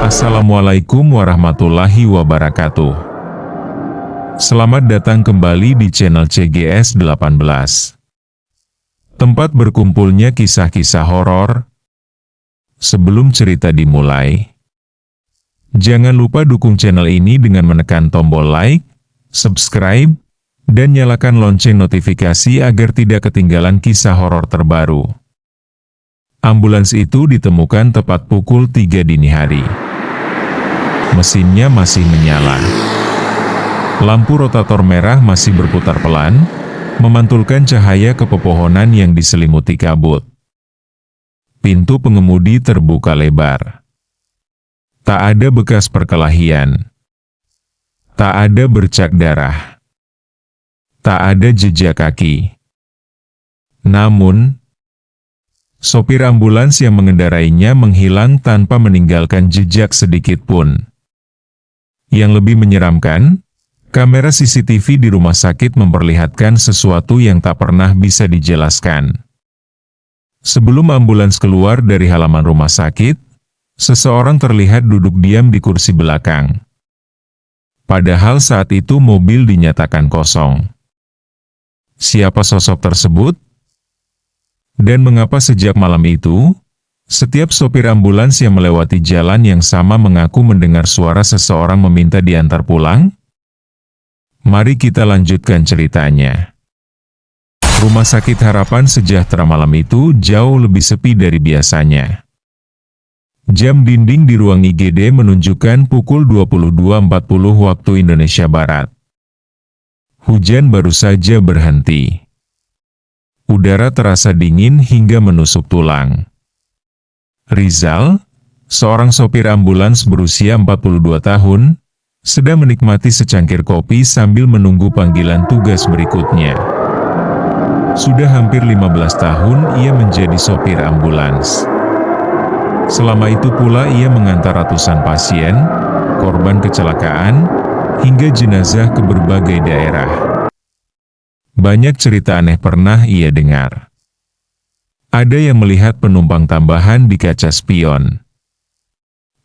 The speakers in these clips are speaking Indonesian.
Assalamualaikum warahmatullahi wabarakatuh. Selamat datang kembali di channel CGS 18. Tempat berkumpulnya kisah-kisah horor. Sebelum cerita dimulai, jangan lupa dukung channel ini dengan menekan tombol like, subscribe, dan nyalakan lonceng notifikasi agar tidak ketinggalan kisah horor terbaru. Ambulans itu ditemukan tepat pukul 3 dini hari. Mesinnya masih menyala. Lampu rotator merah masih berputar pelan, memantulkan cahaya ke pepohonan yang diselimuti kabut. Pintu pengemudi terbuka lebar. Tak ada bekas perkelahian. Tak ada bercak darah. Tak ada jejak kaki. Namun, sopir ambulans yang mengendarainya menghilang tanpa meninggalkan jejak sedikit pun. Yang lebih menyeramkan, kamera CCTV di rumah sakit memperlihatkan sesuatu yang tak pernah bisa dijelaskan. Sebelum ambulans keluar dari halaman rumah sakit, seseorang terlihat duduk diam di kursi belakang. Padahal saat itu mobil dinyatakan kosong. Siapa sosok tersebut? Dan mengapa sejak malam itu, setiap sopir ambulans yang melewati jalan yang sama mengaku mendengar suara seseorang meminta diantar pulang? Mari kita lanjutkan ceritanya. Rumah Sakit Harapan Sejahtera malam itu jauh lebih sepi dari biasanya. Jam dinding di ruang IGD menunjukkan pukul 22.40 waktu Indonesia Barat. Hujan baru saja berhenti. Udara terasa dingin hingga menusuk tulang. Rizal, seorang sopir ambulans berusia 42 tahun, sedang menikmati secangkir kopi sambil menunggu panggilan tugas berikutnya. Sudah hampir 15 tahun ia menjadi sopir ambulans. Selama itu pula ia mengantar ratusan pasien, korban kecelakaan, hingga jenazah ke berbagai daerah. Banyak cerita aneh pernah ia dengar. Ada yang melihat penumpang tambahan di kaca spion.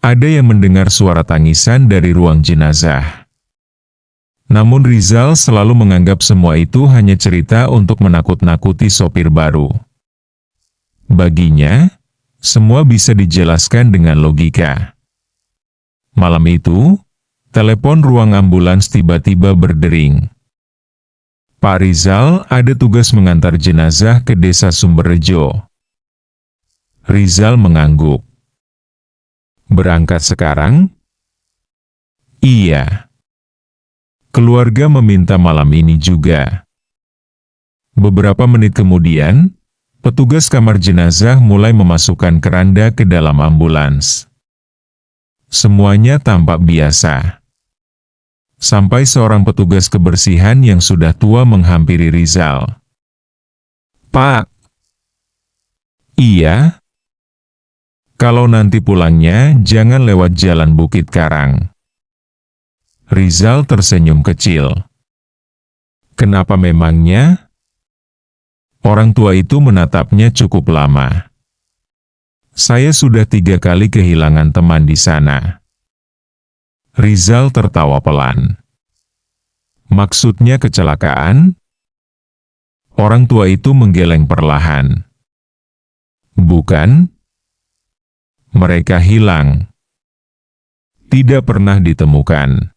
Ada yang mendengar suara tangisan dari ruang jenazah. Namun Rizal selalu menganggap semua itu hanya cerita untuk menakut-nakuti sopir baru. Baginya, semua bisa dijelaskan dengan logika. Malam itu, telepon ruang ambulans tiba-tiba berdering. Pak Rizal, ada tugas mengantar jenazah ke desa Sumberrejo. Rizal mengangguk. Berangkat sekarang? Iya. Keluarga meminta malam ini juga. Beberapa menit kemudian, petugas kamar jenazah mulai memasukkan keranda ke dalam ambulans. Semuanya tampak biasa. Sampai seorang petugas kebersihan yang sudah tua menghampiri Rizal. Pak. Iya? Kalau nanti pulangnya, jangan lewat jalan Bukit Karang. Rizal tersenyum kecil. Kenapa memangnya? Orang tua itu menatapnya cukup lama. Saya sudah 3 kali kehilangan teman di sana. Rizal tertawa pelan. Maksudnya kecelakaan? Orang tua itu menggeleng perlahan. Bukan? Mereka hilang. Tidak pernah ditemukan.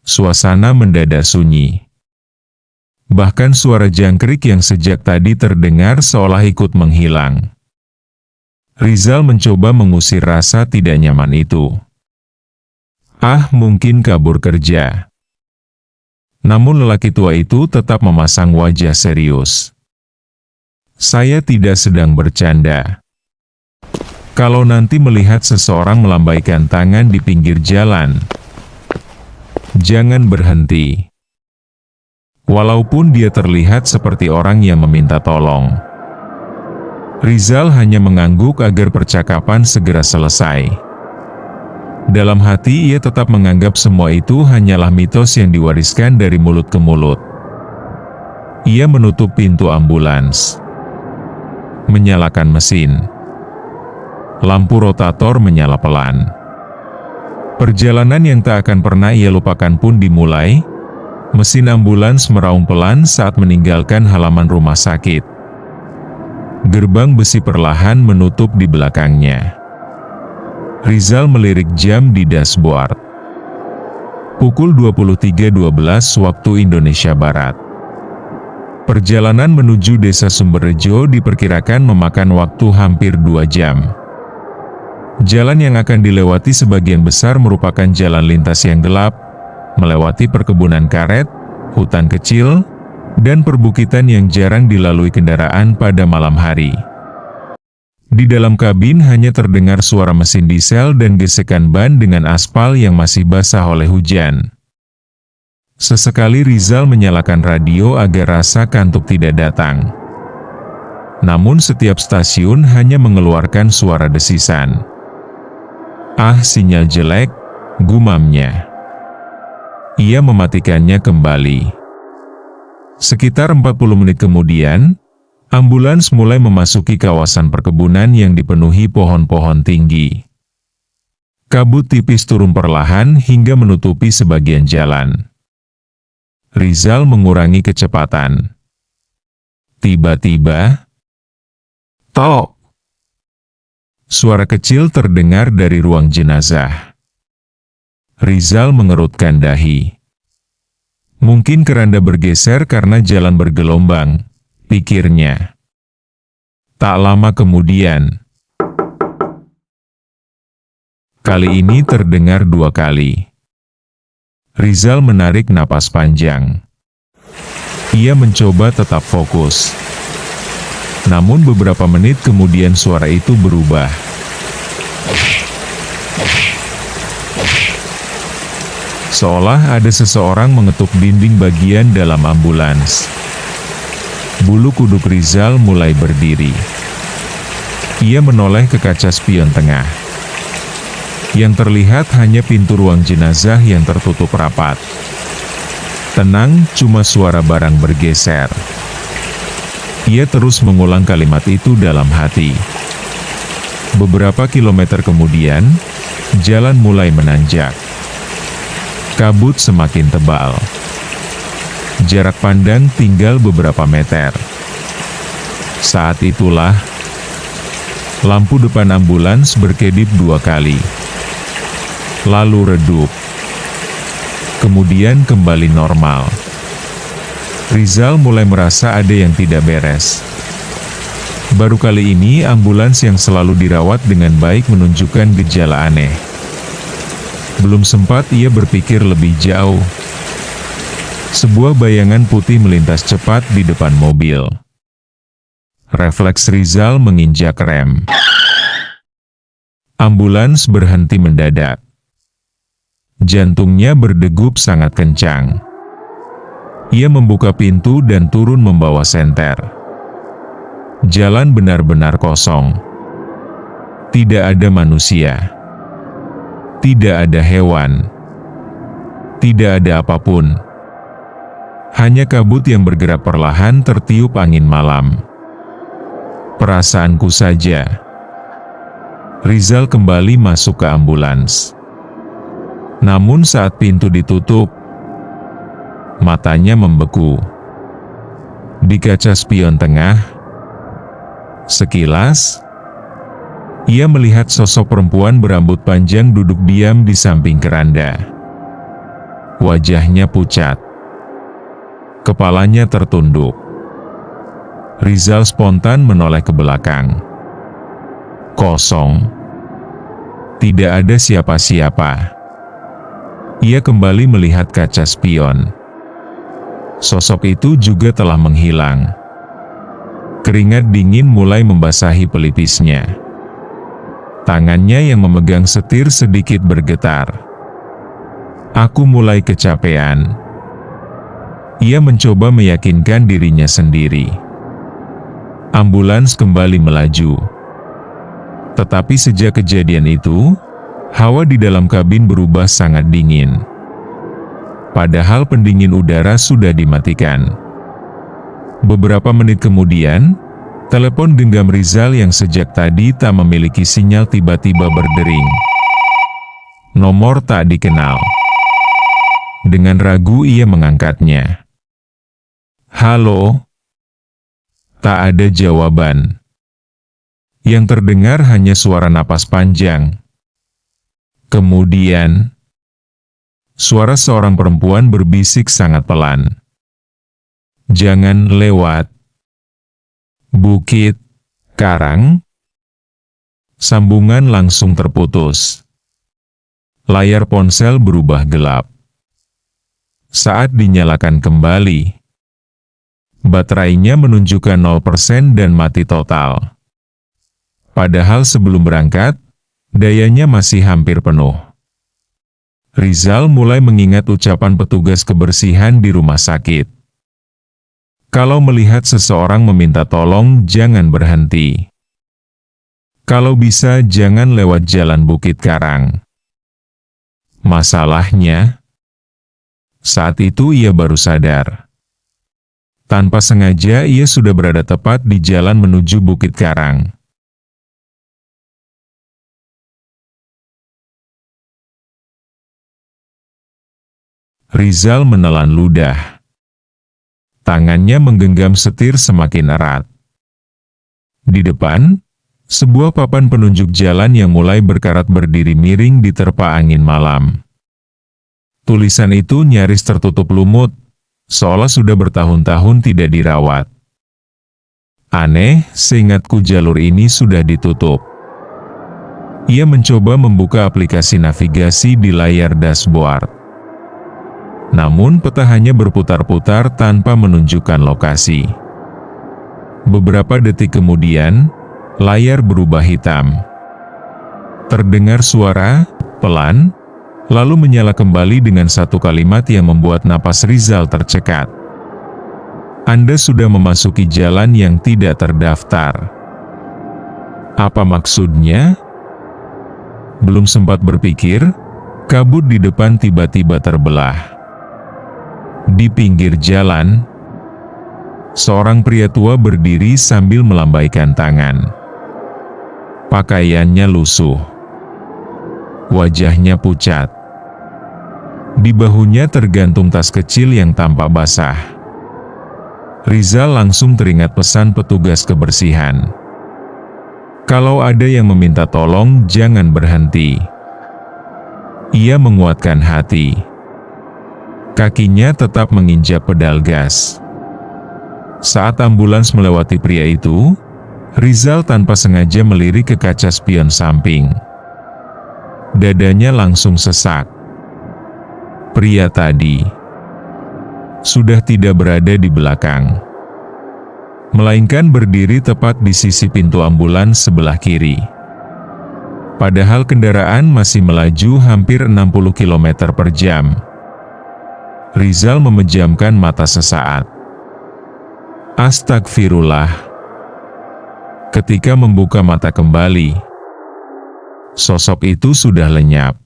Suasana mendadak sunyi. Bahkan suara jangkrik yang sejak tadi terdengar seolah ikut menghilang. Rizal mencoba mengusir rasa tidak nyaman itu. Mungkin kabur kerja. Namun lelaki tua itu tetap memasang wajah serius. Saya tidak sedang bercanda. Kalau nanti melihat seseorang melambaikan tangan di pinggir jalan, jangan berhenti. Walaupun dia terlihat seperti orang yang meminta tolong. Rizal hanya mengangguk agar percakapan segera selesai. Dalam hati ia tetap menganggap semua itu hanyalah mitos yang diwariskan dari mulut ke mulut. Ia menutup pintu ambulans. Menyalakan mesin. Lampu rotator menyala pelan. Perjalanan yang tak akan pernah ia lupakan pun dimulai. Mesin ambulans meraung pelan saat meninggalkan halaman rumah sakit. Gerbang besi perlahan menutup di belakangnya. Rizal melirik jam di dashboard. Pukul 23.12 waktu Indonesia Barat. Perjalanan menuju desa Sumberrejo diperkirakan memakan waktu hampir 2 jam. Jalan yang akan dilewati sebagian besar merupakan jalan lintas yang gelap, melewati perkebunan karet, hutan kecil, dan perbukitan yang jarang dilalui kendaraan pada malam hari. Di dalam kabin hanya terdengar suara mesin diesel dan gesekan ban dengan aspal yang masih basah oleh hujan. Sesekali Rizal menyalakan radio agar rasa kantuk tidak datang. Namun setiap stasiun hanya mengeluarkan suara desisan. "Ah, sinyal jelek," gumamnya. Ia mematikannya kembali. Sekitar 40 menit kemudian, ambulans mulai memasuki kawasan perkebunan yang dipenuhi pohon-pohon tinggi. Kabut tipis turun perlahan hingga menutupi sebagian jalan. Rizal mengurangi kecepatan. Tiba-tiba, tok! Suara kecil terdengar dari ruang jenazah. Rizal mengerutkan dahi. Mungkin keranda bergeser karena jalan bergelombang, pikirnya. Tak lama kemudian, kali ini terdengar 2 kali. Rizal menarik napas panjang. Ia mencoba tetap fokus. Namun beberapa menit kemudian suara itu berubah. Seolah ada seseorang mengetuk dinding bagian dalam ambulans. Bulu kuduk Rizal mulai berdiri. Ia menoleh ke kaca spion tengah. Yang terlihat hanya pintu ruang jenazah yang tertutup rapat. Tenang, cuma suara barang bergeser. Ia terus mengulang kalimat itu dalam hati. Beberapa kilometer kemudian, jalan mulai menanjak. Kabut semakin tebal. Jarak pandang tinggal beberapa meter. Saat itulah, lampu depan ambulans berkedip 2 kali. Lalu redup. Kemudian kembali normal. Rizal mulai merasa ada yang tidak beres. Baru kali ini ambulans yang selalu dirawat dengan baik menunjukkan gejala aneh. Belum sempat ia berpikir lebih jauh. Sebuah bayangan putih melintas cepat di depan mobil. Refleks Rizal menginjak rem. Ambulans berhenti mendadak. Jantungnya berdegup sangat kencang. Ia membuka pintu dan turun membawa senter. Jalan benar-benar kosong. Tidak ada manusia. Tidak ada hewan. Tidak ada apapun. Hanya kabut yang bergerak perlahan tertiup angin malam. Perasaanku saja. Rizal kembali masuk ke ambulans. Namun saat pintu ditutup, matanya membeku. Di kaca spion tengah, sekilas, ia melihat sosok perempuan berambut panjang duduk diam di samping keranda. Wajahnya pucat. Kepalanya tertunduk. Rizal spontan menoleh ke belakang. Kosong. Tidak ada siapa-siapa. Ia kembali melihat kaca spion. Sosok itu juga telah menghilang. Keringat dingin mulai membasahi pelipisnya. Tangannya yang memegang setir sedikit bergetar. Aku mulai kecapean. Ia mencoba meyakinkan dirinya sendiri. Ambulans kembali melaju. Tetapi sejak kejadian itu, hawa di dalam kabin berubah sangat dingin. Padahal pendingin udara sudah dimatikan. Beberapa menit kemudian, telepon genggam Rizal yang sejak tadi tak memiliki sinyal tiba-tiba berdering. Nomor tak dikenal. Dengan ragu ia mengangkatnya. "Halo?" Tak ada jawaban. Yang terdengar hanya suara napas panjang. Kemudian, suara seorang perempuan berbisik sangat pelan. "Jangan lewat Bukit Karang." Sambungan langsung terputus. Layar ponsel berubah gelap. Saat dinyalakan kembali, baterainya menunjukkan 0% dan mati total. Padahal sebelum berangkat, dayanya masih hampir penuh. Rizal mulai mengingat ucapan petugas kebersihan di rumah sakit. Kalau melihat seseorang meminta tolong, jangan berhenti. Kalau bisa, jangan lewat jalan Bukit Karang. Masalahnya, saat itu ia baru sadar. Tanpa sengaja ia sudah berada tepat di jalan menuju Bukit Karang. Rizal menelan ludah. Tangannya menggenggam setir semakin erat. Di depan, sebuah papan penunjuk jalan yang mulai berkarat berdiri miring diterpa angin malam. Tulisan itu nyaris tertutup lumut, seolah sudah bertahun-tahun tidak dirawat. Aneh, seingatku jalur ini sudah ditutup. Ia mencoba membuka aplikasi navigasi di layar dashboard. Namun peta hanya berputar-putar tanpa menunjukkan lokasi. Beberapa detik kemudian, layar berubah hitam. Terdengar suara, pelan, lalu menyala kembali dengan satu kalimat yang membuat napas Rizal tercekat. "Anda sudah memasuki jalan yang tidak terdaftar." Apa maksudnya? Belum sempat berpikir, kabut di depan tiba-tiba terbelah. Di pinggir jalan, seorang pria tua berdiri sambil melambaikan tangan. Pakaiannya lusuh. Wajahnya pucat. Di bahunya tergantung tas kecil yang tampak basah. Rizal langsung teringat pesan petugas kebersihan. Kalau ada yang meminta tolong, jangan berhenti. Ia menguatkan hati. Kakinya tetap menginjak pedal gas. Saat ambulans melewati pria itu, Rizal tanpa sengaja melirik ke kaca spion samping. Dadanya langsung sesak. Pria tadi sudah tidak berada di belakang, melainkan berdiri tepat di sisi pintu ambulans sebelah kiri. Padahal kendaraan masih melaju hampir 60 km per jam. Rizal memejamkan mata sesaat. Astagfirullah. Ketika membuka mata kembali, sosok itu sudah lenyap.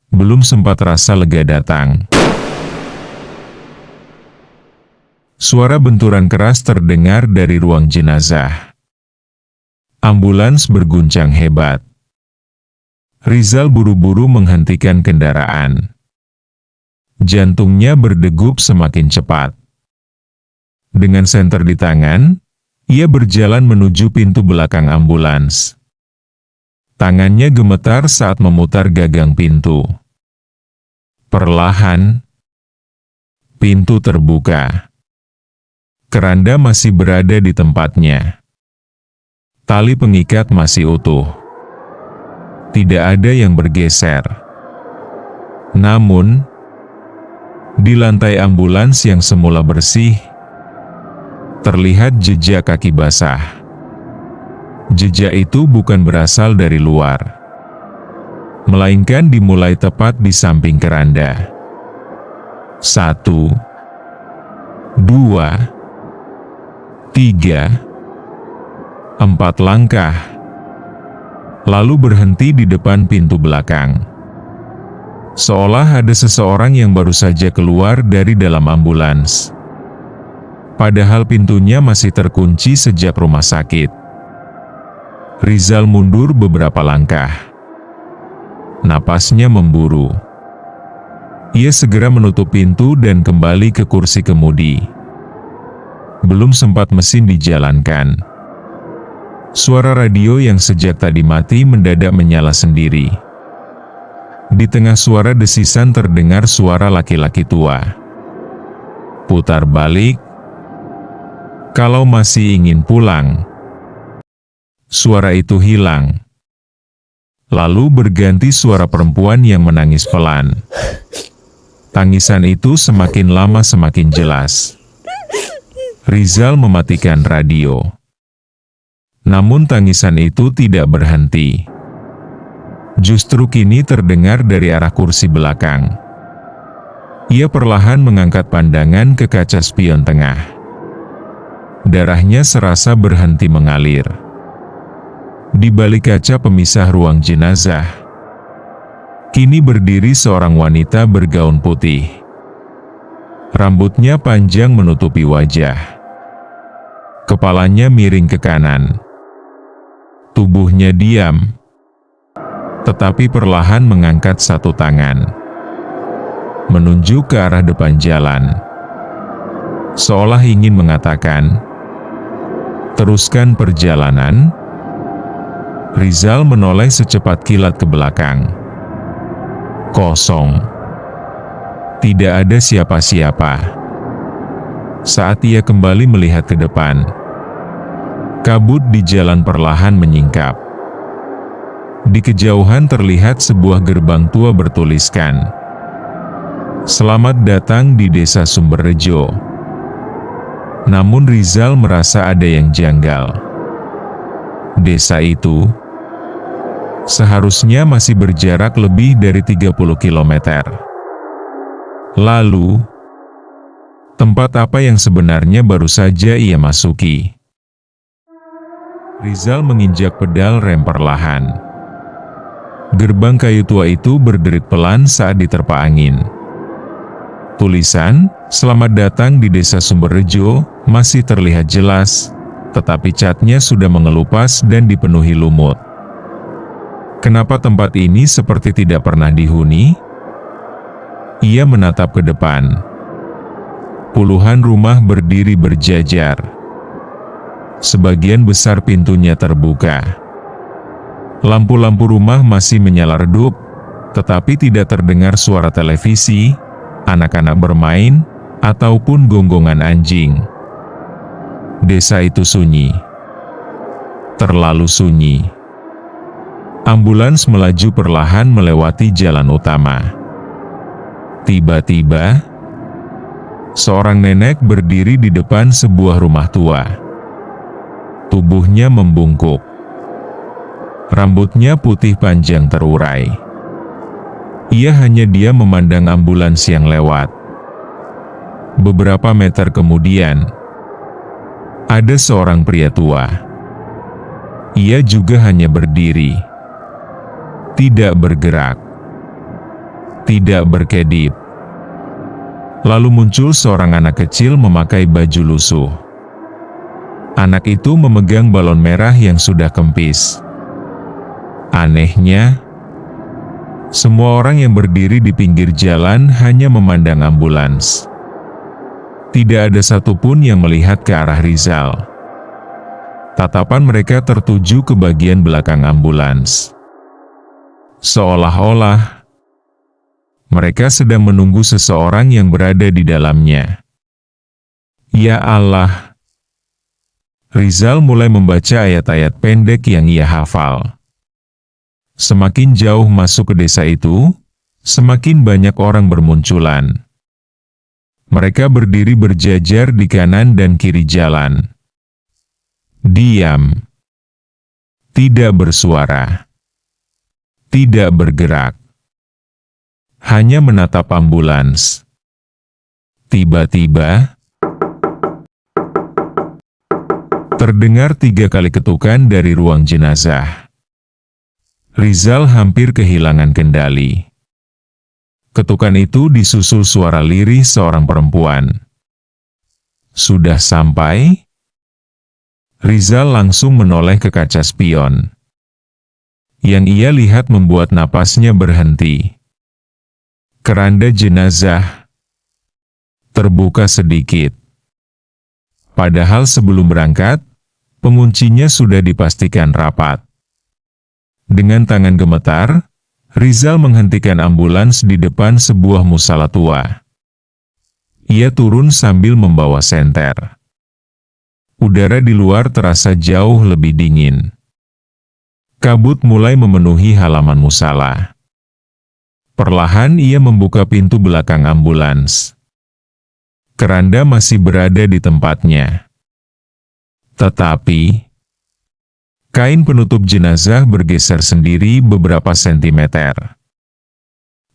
Belum sempat rasa lega datang, suara benturan keras terdengar dari ruang jenazah. Ambulans berguncang hebat. Rizal buru-buru menghentikan kendaraan. Jantungnya berdegup semakin cepat. Dengan senter di tangan, ia berjalan menuju pintu belakang ambulans. Tangannya gemetar saat memutar gagang pintu. Perlahan, pintu terbuka. Keranda masih berada di tempatnya. Tali pengikat masih utuh. Tidak ada yang bergeser. Namun, di lantai ambulans yang semula bersih, terlihat jejak kaki basah. Jejak itu bukan berasal dari luar, melainkan dimulai tepat di samping keranda. 1, 2, 3, 4 langkah, lalu berhenti di depan pintu belakang. Seolah ada seseorang yang baru saja keluar dari dalam ambulans. Padahal pintunya masih terkunci sejak rumah sakit. Rizal mundur beberapa langkah. Napasnya memburu. Ia segera menutup pintu dan kembali ke kursi kemudi. Belum sempat mesin dijalankan, suara radio yang sejak tadi mati mendadak menyala sendiri. Di tengah suara desisan terdengar suara laki-laki tua. Putar balik. Kalau masih ingin pulang. Suara itu hilang. Lalu berganti suara perempuan yang menangis pelan. Tangisan itu semakin lama semakin jelas. Rizal mematikan radio. Namun tangisan itu tidak berhenti. Justru kini terdengar dari arah kursi belakang. Ia perlahan mengangkat pandangan ke kaca spion tengah. Darahnya serasa berhenti mengalir. Di balik kaca pemisah ruang jenazah, kini berdiri seorang wanita bergaun putih. Rambutnya panjang menutupi wajah. Kepalanya miring ke kanan. Tubuhnya diam, tetapi perlahan mengangkat satu tangan, menunjuk ke arah depan jalan, seolah ingin mengatakan, "Teruskan perjalanan." Rizal menoleh secepat kilat ke belakang. Kosong. Tidak ada siapa-siapa. Saat ia kembali melihat ke depan, kabut di jalan perlahan menyingkap. Di kejauhan terlihat sebuah gerbang tua bertuliskan, "Selamat datang di Desa Sumberrejo." Namun Rizal merasa ada yang janggal. Desa itu seharusnya masih berjarak lebih dari 30 km. Lalu, tempat apa yang sebenarnya baru saja ia masuki? Rizal menginjak pedal rem perlahan. Gerbang kayu tua itu berderit pelan saat diterpa angin. Tulisan, "Selamat datang di Desa Sumberrejo," masih terlihat jelas, tetapi catnya sudah mengelupas dan dipenuhi lumut. Kenapa tempat ini seperti tidak pernah dihuni? Ia menatap ke depan. Puluhan rumah berdiri berjajar. Sebagian besar pintunya terbuka. Lampu-lampu rumah masih menyala redup, tetapi tidak terdengar suara televisi, anak-anak bermain, ataupun gonggongan anjing. Desa itu sunyi. Terlalu sunyi. Ambulans melaju perlahan melewati jalan utama. Tiba-tiba, seorang nenek berdiri di depan sebuah rumah tua. Tubuhnya membungkuk. Rambutnya putih panjang terurai. Ia hanya diam memandang ambulans yang lewat. Beberapa meter kemudian, ada seorang pria tua. Ia juga hanya berdiri. Tidak bergerak, tidak berkedip. Lalu muncul seorang anak kecil memakai baju lusuh. Anak itu memegang balon merah yang sudah kempis. Anehnya, semua orang yang berdiri di pinggir jalan hanya memandang ambulans. Tidak ada satupun yang melihat ke arah Rizal. Tatapan mereka tertuju ke bagian belakang ambulans. Seolah-olah mereka sedang menunggu seseorang yang berada di dalamnya. Ya Allah! Rizal mulai membaca ayat-ayat pendek yang ia hafal. Semakin jauh masuk ke desa itu, semakin banyak orang bermunculan. Mereka berdiri berjajar di kanan dan kiri jalan. Diam. Tidak bersuara. Tidak bergerak. Hanya menatap ambulans. Tiba-tiba, terdengar 3 kali ketukan dari ruang jenazah. Rizal hampir kehilangan kendali. Ketukan itu disusul suara lirih seorang perempuan. Sudah sampai? Rizal langsung menoleh ke kaca spion. Yang ia lihat membuat napasnya berhenti. Keranda jenazah terbuka sedikit. Padahal sebelum berangkat, penguncinya sudah dipastikan rapat. Dengan tangan gemetar, Rizal menghentikan ambulans di depan sebuah musala tua. Ia turun sambil membawa senter. Udara di luar terasa jauh lebih dingin. Kabut mulai memenuhi halaman musala. Perlahan ia membuka pintu belakang ambulans. Keranda masih berada di tempatnya. Tetapi, kain penutup jenazah bergeser sendiri beberapa sentimeter.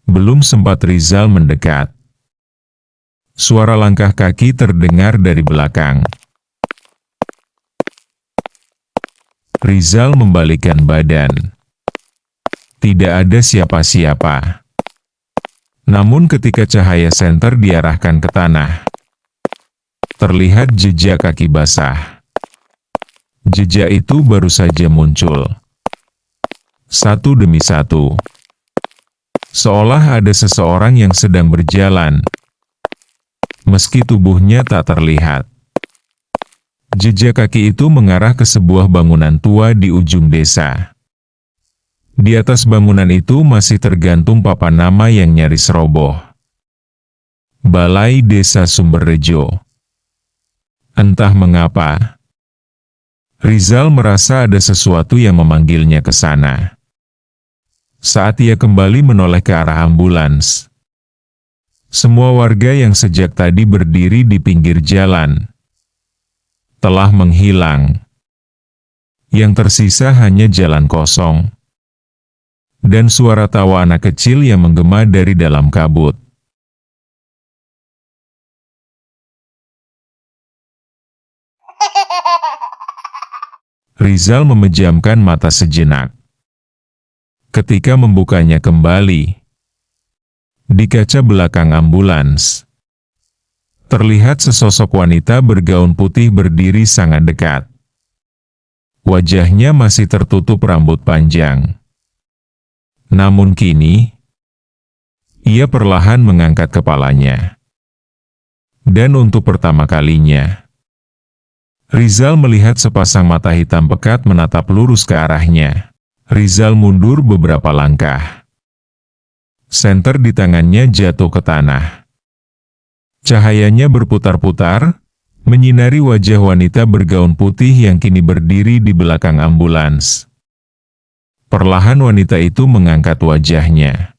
Belum sempat Rizal mendekat. Suara langkah kaki terdengar dari belakang. Rizal membalikkan badan. Tidak ada siapa-siapa. Namun ketika cahaya senter diarahkan ke tanah, terlihat jejak kaki basah. Jejak itu baru saja muncul. Satu demi satu. Seolah ada seseorang yang sedang berjalan, meski tubuhnya tak terlihat. Jejak kaki itu mengarah ke sebuah bangunan tua di ujung desa. Di atas bangunan itu masih tergantung papan nama yang nyaris roboh. Balai Desa Sumberrejo. Entah mengapa, Rizal merasa ada sesuatu yang memanggilnya ke sana. Saat ia kembali menoleh ke arah ambulans, semua warga yang sejak tadi berdiri di pinggir jalan telah menghilang. Yang tersisa hanya jalan kosong dan suara tawa anak kecil yang menggema dari dalam kabut. Rizal memejamkan mata sejenak. Ketika membukanya kembali, di kaca belakang ambulans, terlihat sesosok wanita bergaun putih berdiri sangat dekat. Wajahnya masih tertutup rambut panjang. Namun kini, ia perlahan mengangkat kepalanya. Dan untuk pertama kalinya, Rizal melihat sepasang mata hitam pekat menatap lurus ke arahnya. Rizal mundur beberapa langkah. Senter di tangannya jatuh ke tanah. Cahayanya berputar-putar, menyinari wajah wanita bergaun putih yang kini berdiri di belakang ambulans. Perlahan wanita itu mengangkat wajahnya.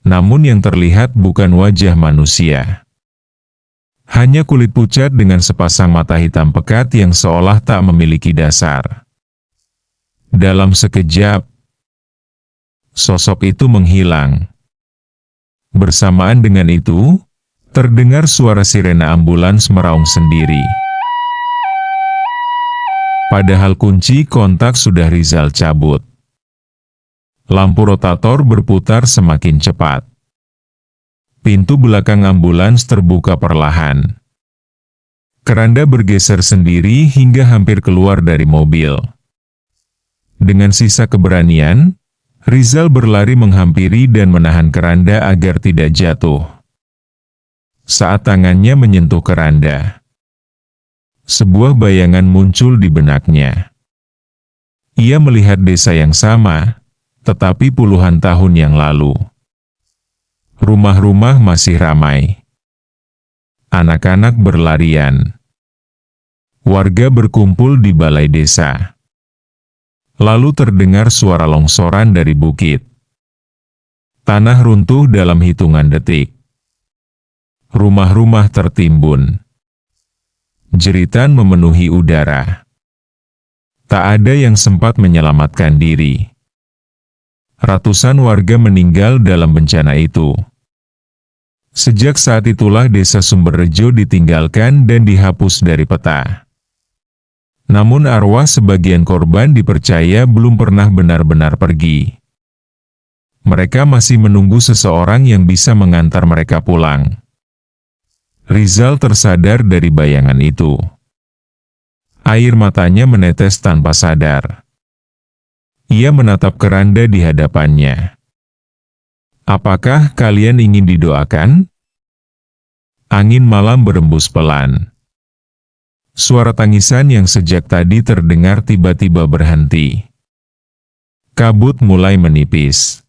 Namun yang terlihat bukan wajah manusia. Hanya kulit pucat dengan sepasang mata hitam pekat yang seolah tak memiliki dasar. Dalam sekejap, sosok itu menghilang. Bersamaan dengan itu, terdengar suara sirena ambulans meraung sendiri. Padahal kunci kontak sudah Rizal cabut. Lampu rotator berputar semakin cepat. Pintu belakang ambulans terbuka perlahan. Keranda bergeser sendiri hingga hampir keluar dari mobil. Dengan sisa keberanian, Rizal berlari menghampiri dan menahan keranda agar tidak jatuh. Saat tangannya menyentuh keranda, sebuah bayangan muncul di benaknya. Ia melihat desa yang sama, tetapi puluhan tahun yang lalu. Rumah-rumah masih ramai. Anak-anak berlarian. Warga berkumpul di balai desa. Lalu terdengar suara longsoran dari bukit. Tanah runtuh dalam hitungan detik. Rumah-rumah tertimbun. Jeritan memenuhi udara. Tak ada yang sempat menyelamatkan diri. Ratusan warga meninggal dalam bencana itu. Sejak saat itulah desa Sumberrejo ditinggalkan dan dihapus dari peta. Namun arwah sebagian korban dipercaya belum pernah benar-benar pergi. Mereka masih menunggu seseorang yang bisa mengantar mereka pulang. Rizal tersadar dari bayangan itu. Air matanya menetes tanpa sadar. Ia menatap keranda di hadapannya. Apakah kalian ingin didoakan? Angin malam berembus pelan. Suara tangisan yang sejak tadi terdengar tiba-tiba berhenti. Kabut mulai menipis.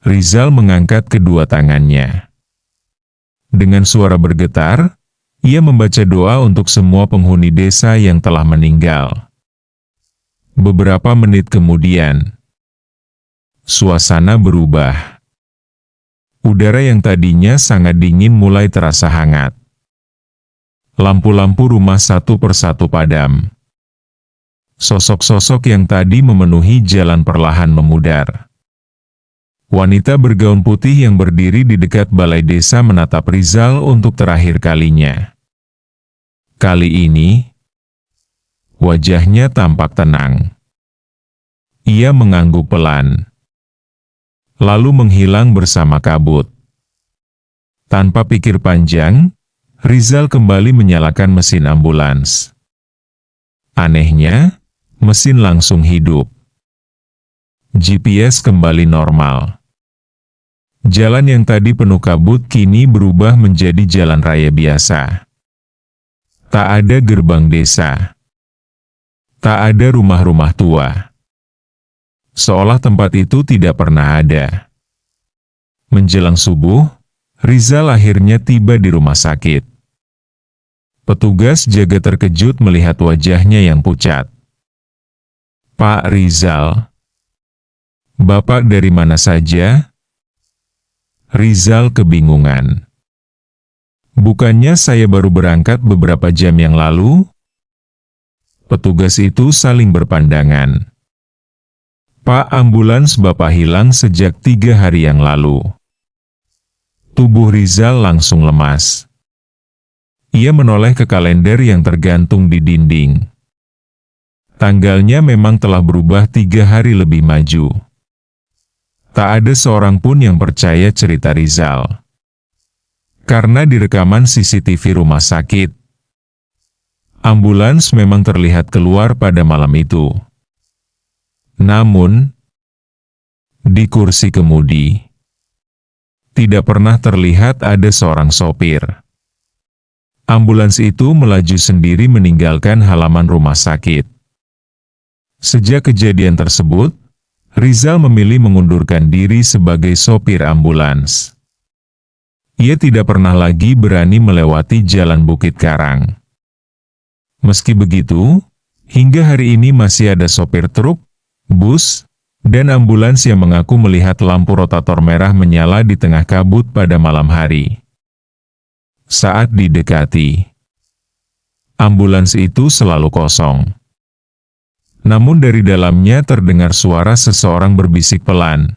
Rizal mengangkat kedua tangannya. Dengan suara bergetar, ia membaca doa untuk semua penghuni desa yang telah meninggal. Beberapa menit kemudian, suasana berubah. Udara yang tadinya sangat dingin mulai terasa hangat. Lampu-lampu rumah satu persatu padam. Sosok-sosok yang tadi memenuhi jalan perlahan memudar. Wanita bergaun putih yang berdiri di dekat balai desa menatap Rizal untuk terakhir kalinya. Kali ini, wajahnya tampak tenang. Ia mengangguk pelan, lalu menghilang bersama kabut. Tanpa pikir panjang, Rizal kembali menyalakan mesin ambulans. Anehnya, mesin langsung hidup. GPS kembali normal. Jalan yang tadi penuh kabut kini berubah menjadi jalan raya biasa. Tak ada gerbang desa. Tak ada rumah-rumah tua. Seolah tempat itu tidak pernah ada. Menjelang subuh, Rizal akhirnya tiba di rumah sakit. Petugas jaga terkejut melihat wajahnya yang pucat. "Pak Rizal, Bapak dari mana saja?" Rizal kebingungan. "Bukannya saya baru berangkat beberapa jam yang lalu?" Petugas itu saling berpandangan. "Pak, ambulans Bapak hilang sejak 3 hari yang lalu." Tubuh Rizal langsung lemas. Ia menoleh ke kalender yang tergantung di dinding. Tanggalnya memang telah berubah 3 hari lebih maju. Tak ada seorang pun yang percaya cerita Rizal. Karena di rekaman CCTV rumah sakit, ambulans memang terlihat keluar pada malam itu. Namun, di kursi kemudi, tidak pernah terlihat ada seorang sopir. Ambulans itu melaju sendiri meninggalkan halaman rumah sakit. Sejak kejadian tersebut, Rizal memilih mengundurkan diri sebagai sopir ambulans. Ia tidak pernah lagi berani melewati jalan Bukit Karang. Meski begitu, hingga hari ini masih ada sopir truk, bus, dan ambulans yang mengaku melihat lampu rotator merah menyala di tengah kabut pada malam hari. Saat didekati, ambulans itu selalu kosong. Namun dari dalamnya terdengar suara seseorang berbisik pelan,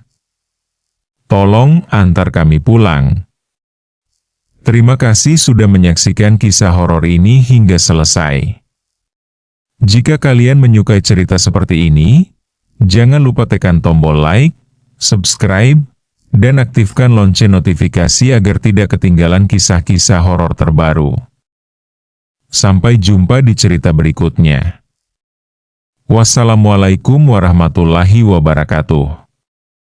"Tolong antar kami pulang." Terima kasih sudah menyaksikan kisah horor ini hingga selesai. Jika kalian menyukai cerita seperti ini, jangan lupa tekan tombol like, subscribe, dan aktifkan lonceng notifikasi agar tidak ketinggalan kisah-kisah horor terbaru. Sampai jumpa di cerita berikutnya. Wassalamualaikum warahmatullahi wabarakatuh.